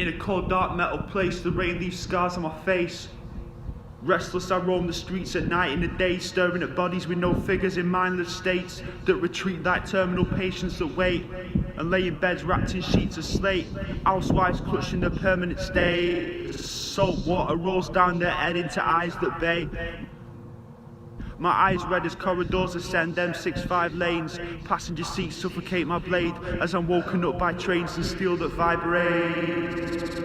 In a cold dark metal place, the rain leaves scars on my face. Restless I roam the streets at night and the day, staring at bodies with no figures in mindless states that retreat like terminal patients that wait and lay in beds wrapped in sheets of slate. Housewives clutching their permanent stay. Salt water rolls down their head into eyes that bay. My eyes red as corridors ascend M65 lanes. Passenger seats suffocate my blade as I'm woken up by trains and steel that vibrate.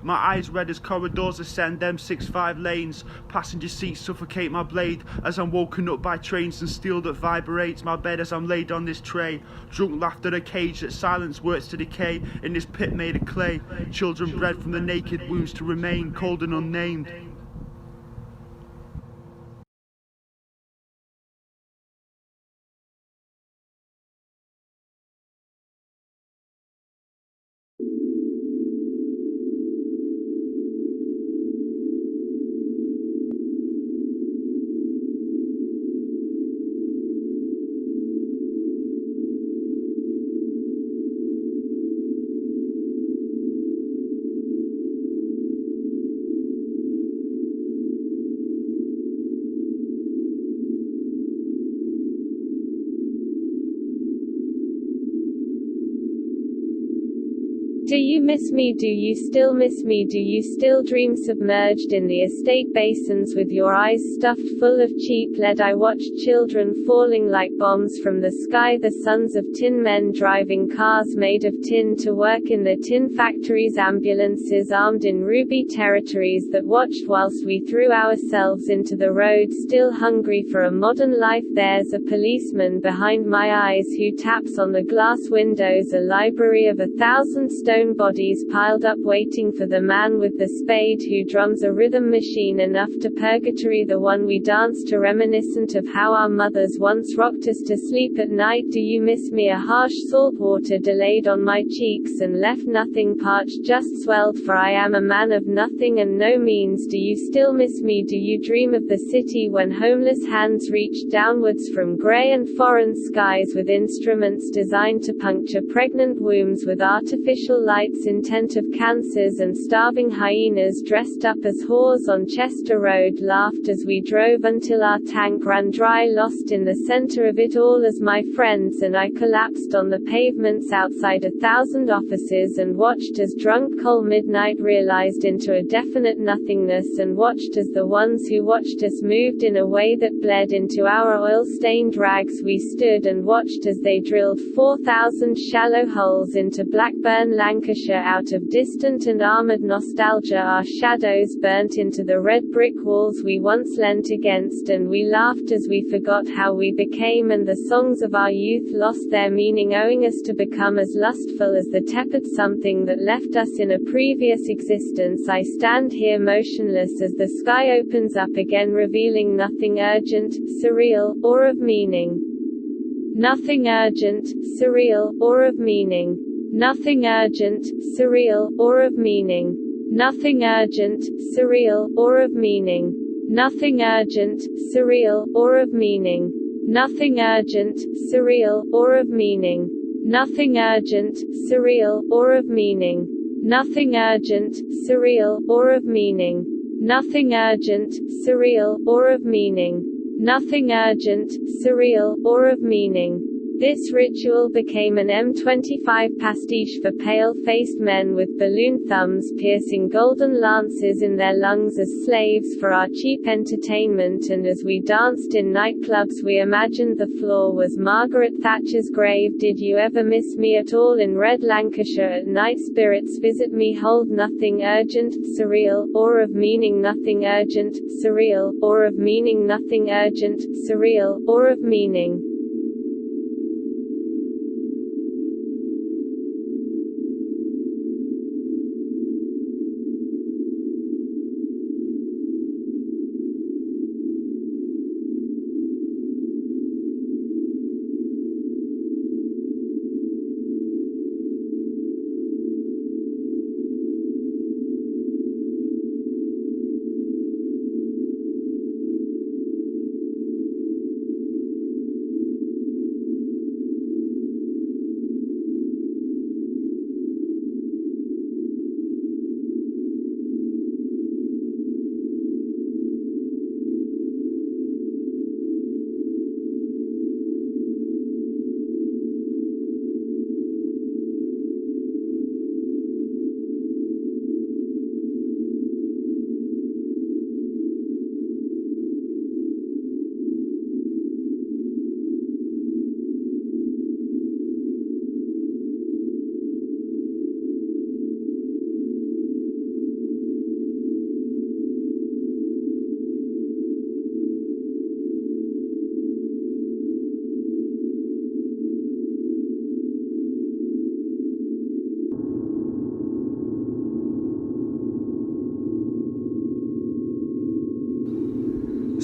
My eyes red as corridors ascend M65 lanes. Passenger seats suffocate my blade as I'm woken up by trains and steel that vibrates my bed as I'm laid on this tray. Drunk laughter, a cage that silence works to decay in this pit made of clay. Children bred from the naked wombs to remain cold and unnamed. Do you miss me? Do you still miss me? Do you still dream submerged in the estate basins with your eyes stuffed full of cheap lead? I watched children falling like bombs from the sky, the sons of tin men driving cars made of tin to work in the tin factories, ambulances armed in ruby territories that watched whilst we threw ourselves into the road, still hungry for a modern life. There's a policeman behind my eyes who taps on the glass windows, a library of 1,000 stone bodies piled up waiting for the man with the spade who drums a rhythm machine enough to purgatory, the one we dance to, reminiscent of how our mothers once rocked us to sleep at night. Do you miss me? A harsh salt water delayed on my cheeks and left nothing parched, just swelled, for I am a man of nothing and no means. Do you still miss me? Do you dream of the city when homeless hands reach downwards from grey and foreign skies with instruments designed to puncture pregnant wombs with artificial lights, intent of cancers, and starving hyenas dressed up as whores on Chester Road laughed as we drove until our tank ran dry, lost in the center of it all as my friends and I collapsed on the pavements outside 1,000 offices and watched as drunk coal midnight realized into a definite nothingness, and watched as the ones who watched us moved in a way that bled into our oil-stained rags. We stood and watched as they drilled 4,000 shallow holes into Blackburn, Lancashire, out of distant and armoured nostalgia. Our shadows burnt into the red brick walls we once leant against, and we laughed as we forgot how we became, and the songs of our youth lost their meaning, owing us to become as lustful as the tepid something that left us in a previous existence. I stand here motionless as the sky opens up again, revealing nothing urgent, surreal, or of meaning. Nothing urgent, surreal, or of meaning. Nothing urgent, surreal, or of meaning. Nothing urgent, surreal, or of meaning. Nothing urgent, surreal, or of meaning. Nothing urgent, surreal, or of meaning. Nothing urgent, surreal, or of meaning. Nothing urgent, surreal, or of meaning. Nothing urgent, surreal, or of meaning. Nothing urgent, surreal, or of meaning. This ritual became an M25 pastiche for pale-faced men with balloon thumbs piercing golden lances in their lungs as slaves for our cheap entertainment, and as we danced in nightclubs we imagined the floor was Margaret Thatcher's grave. Did you ever miss me at all in red Lancashire at night? Spirits visit me, hold nothing urgent, surreal, or of meaning. Nothing urgent, surreal, or of meaning. Nothing urgent, surreal, or of meaning.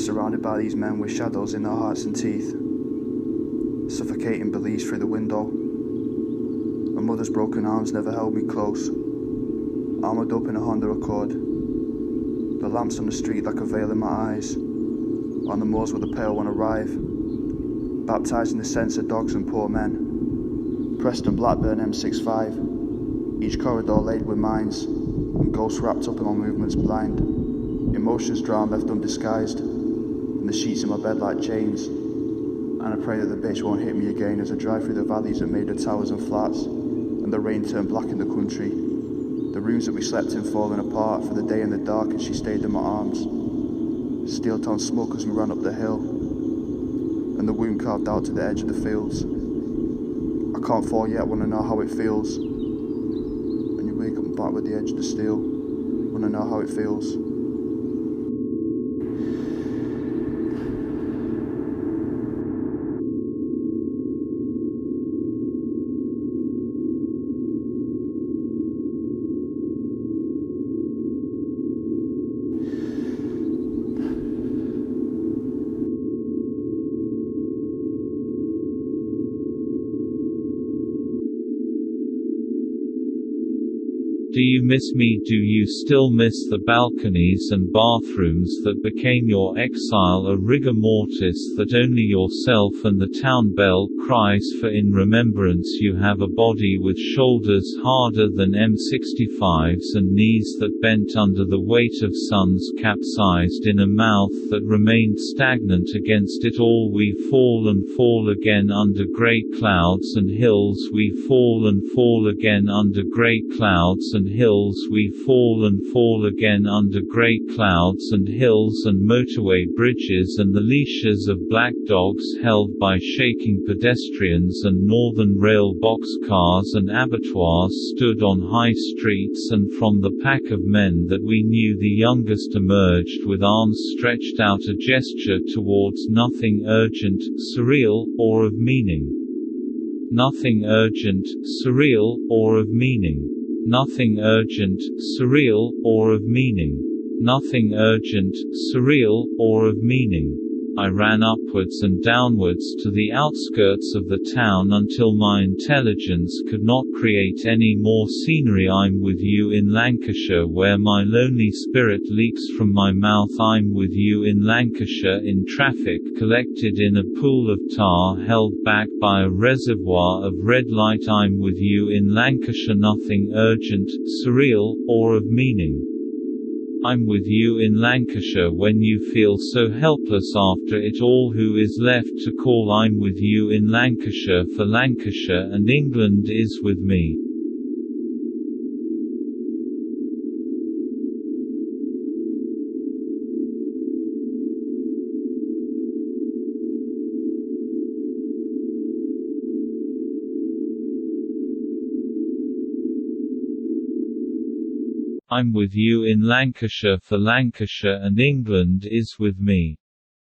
surrounded by these men with shadows in their hearts and teeth, suffocating beliefs through the window. My mother's broken arms never held me close, armoured up in a Honda Accord. The lamps on the street like a veil in my eyes, on the moors where the pale one arrive, baptised in the sense of dogs and poor men. Preston Blackburn M65, each corridor laid with mines, and ghosts wrapped up in my movements blind. Emotions drowned, left undisguised, and the sheets in my bed like chains. And I pray that the bitch won't hit me again as I drive through the valleys that made of towers and flats, and the rain turned black in the country. The rooms that we slept in falling apart for the day in the dark as she stayed in my arms. Steel-toned smoke as we ran up the hill, and the wound carved out to the edge of the fields. I can't fall yet, wanna know how it feels. And you wake up back with the edge of the steel, wanna know how it feels. Do you miss me? Do you still miss the balconies and bathrooms that became your exile, a rigor mortis that only yourself and the town bell cries for? In remembrance you have a body with shoulders harder than M65s and knees that bent under the weight of suns capsized in a mouth that remained stagnant against it all. We fall and fall again under grey clouds and hills, we fall and fall again under grey clouds and hills, we fall and fall again under grey clouds and hills and motorway bridges and the leashes of black dogs held by shaking pedestrians and northern rail boxcars and abattoirs stood on high streets, and from the pack of men that we knew the youngest emerged with arms stretched out, a gesture towards nothing urgent, surreal, or of meaning. Nothing urgent, surreal, or of meaning. Nothing urgent, surreal, or of meaning. Nothing urgent, surreal, or of meaning. I ran upwards and downwards to the outskirts of the town until my intelligence could not create any more scenery. I'm with you in Lancashire where my lonely spirit leaks from my mouth. I'm with you in Lancashire in traffic collected in a pool of tar held back by a reservoir of red light. I'm with you in Lancashire. Nothing urgent, surreal, or of meaning. I'm with you in Lancashire when you feel so helpless after it all. Who is left to call? I'm with you in Lancashire, for Lancashire and England is with me. I'm with you in Lancashire, for Lancashire and England is with me.